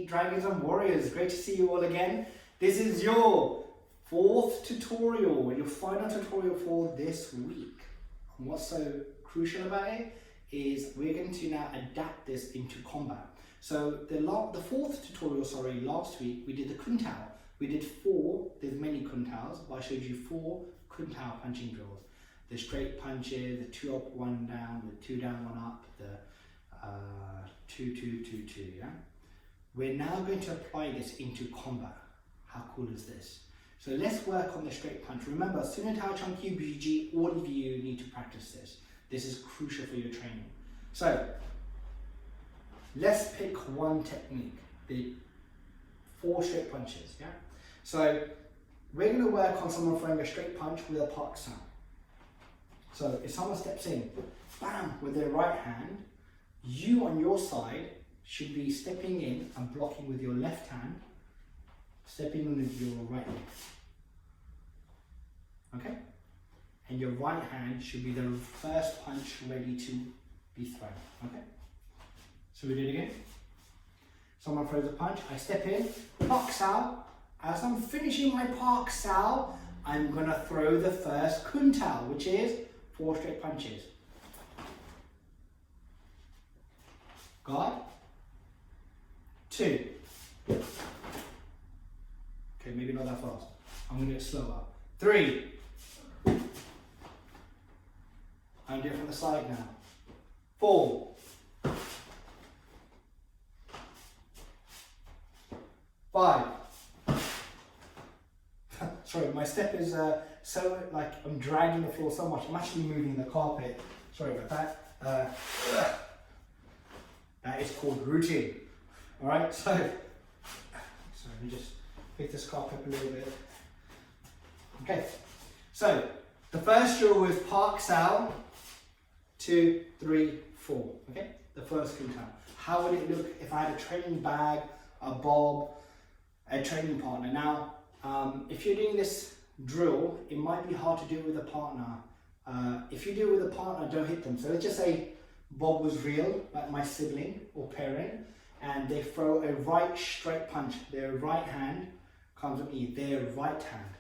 Dragons and Warriors. Great to see you all again. This is your fourth tutorial, your final tutorial for this week. And what's so crucial about it is we're going to now adapt this into combat. So the fourth tutorial, last week we did the Kun Tao. We did four, there's many Kun Taos, but I showed you four Kun Tao punching drills. The straight punches, the 2 up, 1 down, the 2 down, 1 up, the 2, 2, 2, 2, yeah? We're now going to apply this into combat. How cool is this? So let's work on the straight punch. Remember, Sunan Tao Chang Kyu BG, all of you need to practice this. This is crucial for your training. So let's pick one technique, the 4 straight punches, yeah? So we're going to work on someone throwing a straight punch with a Pak Sao. So if someone steps in, bam, with their right hand, you on your side should be stepping in and blocking with your left hand, stepping in with your right leg. Okay? And your right hand should be the first punch ready to be thrown. Okay? So we do it again. Someone throws a punch, I step in, Pak Sao. As I'm finishing my Pak Sao, I'm gonna throw the first Kun Tao, which is 4 straight punches. Guard. 2. Okay, maybe not that fast. I'm gonna do it slower. 3. I'm doing it from the side now. 4. 5. Sorry, my step is so like I'm dragging the floor so much. I'm actually moving the carpet. Sorry about that. That is called routine. All right, so let me just pick this carpet up a little bit. Okay, so the first drill was Pak Sao, 2, 3, 4. Okay, the first Kun Tao. How would it look if I had a training bag, a bob, a training partner? Now, if you're doing this drill, it might be hard to do it with a partner. If you do it with a partner, don't hit them. So let's just say Bob was real, like my sibling or parent, and they throw a right straight punch. Their right hand comes at me, their right hand.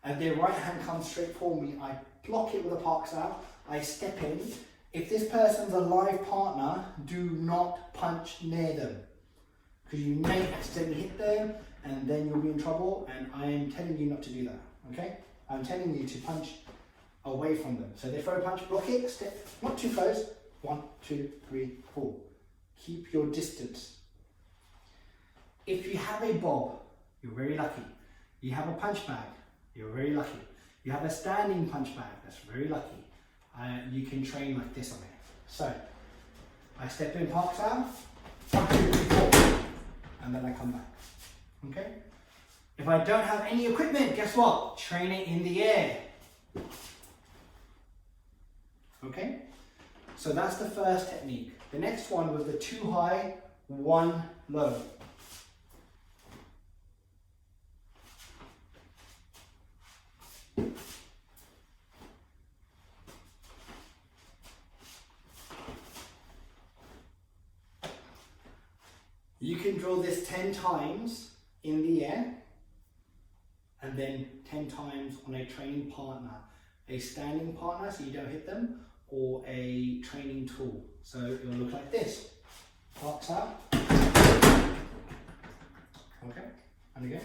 And their right hand comes straight for me. I block it with a Pak Sao. I step in. If this person's a live partner, do not punch near them, because you may accidentally hit them and then you'll be in trouble, and I am telling you not to do that, okay? I'm telling you to punch away from them. So they throw a punch, block it, step, not too close. 1, 2, 3, 4. Keep your distance. If you have a bob, you're very lucky. You have a punch bag, you're very lucky. You have a standing punch bag, that's very lucky. You can train like this on it. So, I step in Pak Sao, 1, 2, 3, 4, and then I come back. Okay? If I don't have any equipment, guess what? Train it in the air. Okay? So that's the first technique. The next one was the 2 high, 1 low. You can drill this 10 times in the air and then 10 times on a training partner. A standing partner so you don't hit them, or a training tool. So it will look like this. Pak Sao. Okay, and again.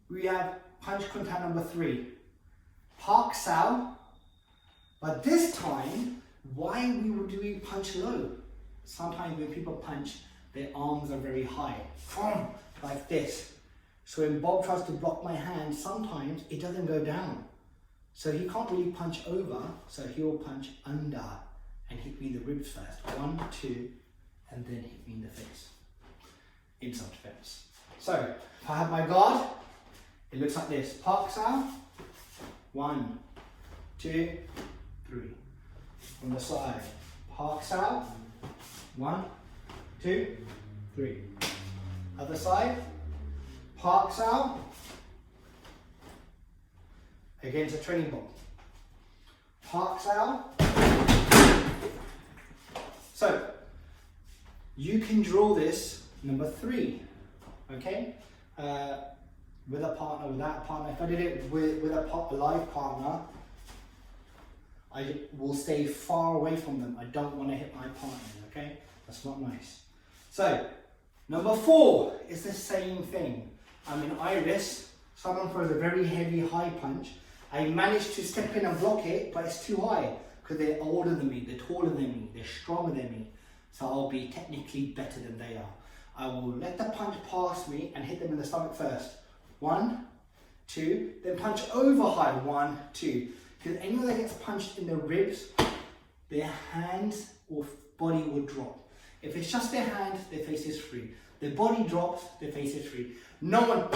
We have punch Kun Tao number 3. Pak Sao. But this time, why we were doing punch low? Sometimes when people punch, their arms are very high, like this. So when Bob tries to block my hand, sometimes it doesn't go down. So he can't really punch over, so he will punch under and hit me in the ribs first. 1, 2, and then hit me in the face. In self-defense. So if I have my guard, it looks like this. Pak Sao, 1, 2, 3. From the side, Pak Sao, 1, 2, 3. Other side, Pak Sao, against a training ball. parks out. So, you can draw this number 3, okay? With a partner, without a partner. If I did it with a live partner, I will stay far away from them. I don't want to hit my partner, okay? That's not nice. So, number 4 is the same thing. I'm in iris, someone throws a very heavy high punch. I manage to step in and block it, but it's too high because they're older than me, they're taller than me, they're stronger than me. So I'll be technically better than they are. I will let the punch pass me and hit them in the stomach first. 1, 2, then punch over high. 1, 2. Because anyone that gets punched in the ribs, their hands or body will drop. If it's just their hand, their face is free. Their body drops, their face is free. No one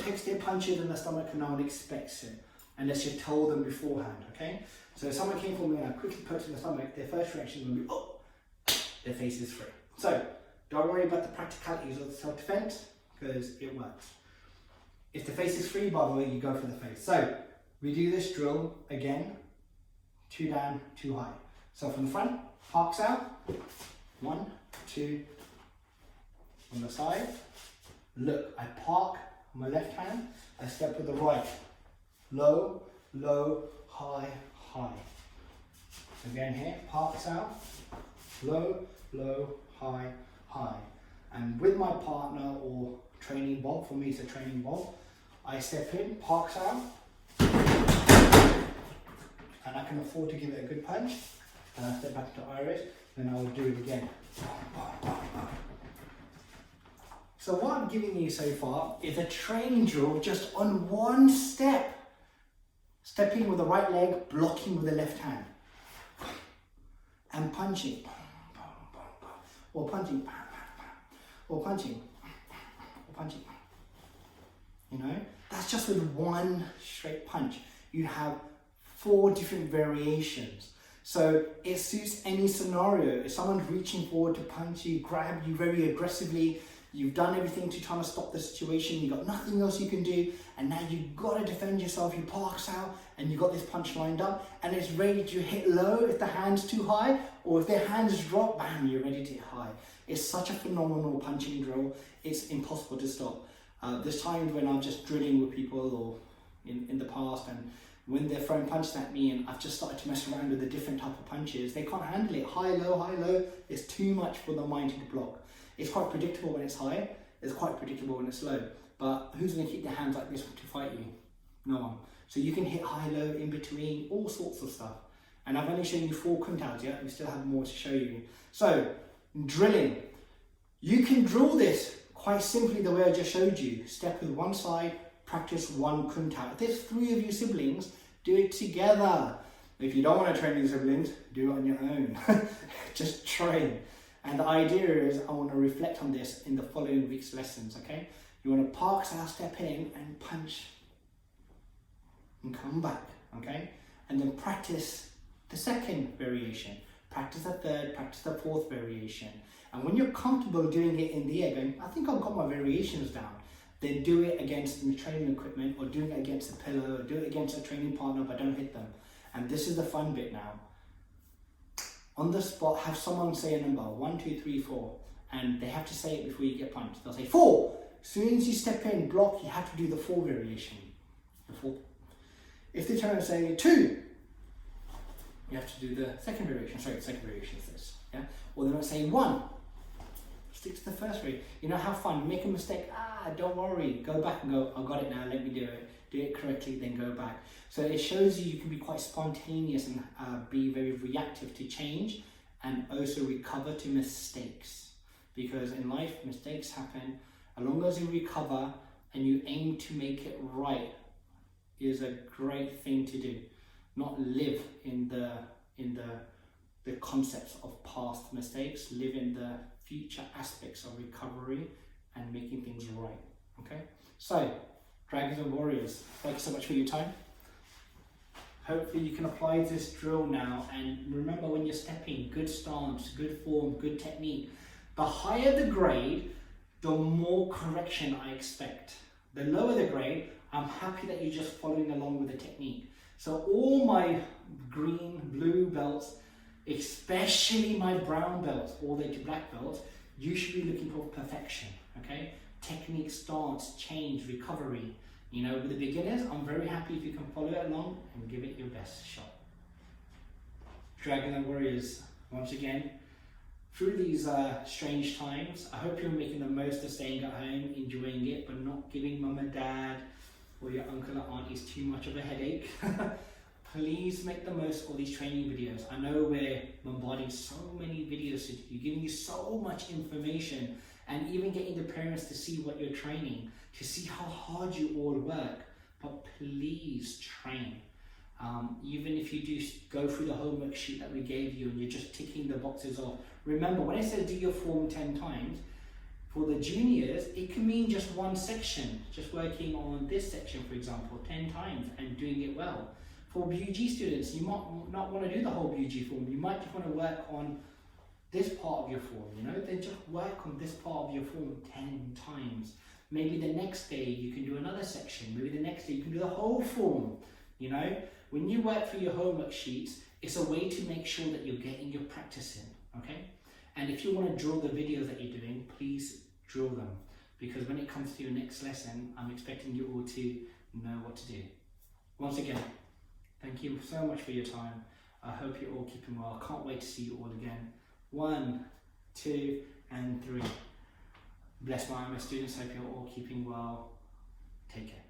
takes their punches in the stomach and no one expects it. Unless you told them beforehand, okay? So if someone came for me and I quickly poked in the stomach, their first reaction will be, oh, their face is free. So don't worry about the practicalities of self-defense because it works. If the face is free, by the way, you go for the face. So we do this drill again, 2 down, 2 high. So from the front, parks out, 1, 2, on the side. Look, I park on my left hand, I step with the right. Low, low, high, high. Again here, parks out, low, low, high, high. And with my partner or training bob, for me it's a training bob, I step in, parks out, and I can afford to give it a good punch, and I step back to iris, then I will do it again. So what I'm giving you so far is a training drill just on one step. Stepping with the right leg, blocking with the left hand. And punching. Or punching. Or punching. Or punching. You know? That's just with one straight punch. You have 4 different variations. So it suits any scenario. If someone's reaching forward to punch you, grab you very aggressively, you've done everything to try to stop the situation, you've got nothing else you can do, and now you've got to defend yourself, you parks out, and you've got this punch lined up, and it's ready to hit low if the hand's too high, or if their hands drop, bam, you're ready to hit high. It's such a phenomenal punching drill, it's impossible to stop. There's times when I'm just drilling with people, or in the past, and when they're throwing punches at me, and I've just started to mess around with the different type of punches, they can't handle it. High, low, it's too much for the mind to block. It's quite predictable when it's high, it's quite predictable when it's low. But who's going to keep their hands like this to fight you? No one. So you can hit high, low, in between, all sorts of stuff. And I've only shown you 4 countouts yet, we still have more to show you. So, drilling. You can drill this quite simply the way I just showed you. Step with one side, practice 1 countout. If there's 3 of you siblings, do it together. If you don't want to train your siblings, do it on your own. Just train. And the idea is I want to reflect on this in the following week's lessons, okay? You want to park out, step in and punch and come back, okay? And then practice the second variation. Practice the third, practice the 4th variation. And when you're comfortable doing it in the air, going, I think I've got my variations down, then do it against the training equipment, or do it against a pillow, or do it against a training partner, but don't hit them. And this is the fun bit now. On the spot, have someone say a number, 1, 2, 3, 4, and they have to say it before you get punched. They'll say 4. As soon as you step in, block, you have to do the 4 variation. The 4. If they turn and say 2, you have to do the second variation. Sorry, the second variation is this. Yeah? Or they might say 1. Stick to the first variation. You know, have fun. Make a mistake. Don't worry. Go back and go, I got it now, let me do it. Do it correctly, then go back. So it shows you can be quite spontaneous and be very reactive to change, and also recover to mistakes. Because in life, mistakes happen. As long as you recover and you aim to make it right, is a great thing to do. Not live in the concepts of past mistakes. Live in the future aspects of recovery and making things right. Okay? So, Dragons and Warriors, thank you so much for your time. Hopefully you can apply this drill now, and remember when you're stepping, good stance, good form, good technique. The higher the grade, the more correction I expect. The lower the grade, I'm happy that you're just following along with the technique. So all my green, blue belts, especially my brown belts, all the way to black belts, you should be looking for perfection, okay? Technique, stance, change, recovery. You know, with the beginners, I'm very happy if you can follow it along and give it your best shot. Dragon and Warriors, once again, through these strange times, I hope you're making the most of staying at home, enjoying it, but not giving mum and dad or your uncle or aunties too much of a headache. Please make the most of these training videos. I know we're bombarding so many videos to you, giving you so much information, and even getting the parents to see what you're training, to see how hard you all work. But please train. Even if you do go through the homework sheet that we gave you and you're just ticking the boxes off, remember when I said do your form 10 times, for the juniors, it can mean just one section, just working on this section, for example, 10 times and doing it well. For BUG students, you might not want to do the whole BUG form. You might just want to work on this part of your form, you know, then just work on this part of your form 10 times. Maybe the next day you can do another section. Maybe the next day you can do the whole form, you know. When you work through your homework sheets, it's a way to make sure that you're getting your practice in, okay? And if you want to drill the videos that you're doing, please drill them. Because when it comes to your next lesson, I'm expecting you all to know what to do. Once again, thank you so much for your time. I hope you're all keeping well. I can't wait to see you all again. 1, 2, and 3. Bless my students. Hope you're all keeping well. Take care.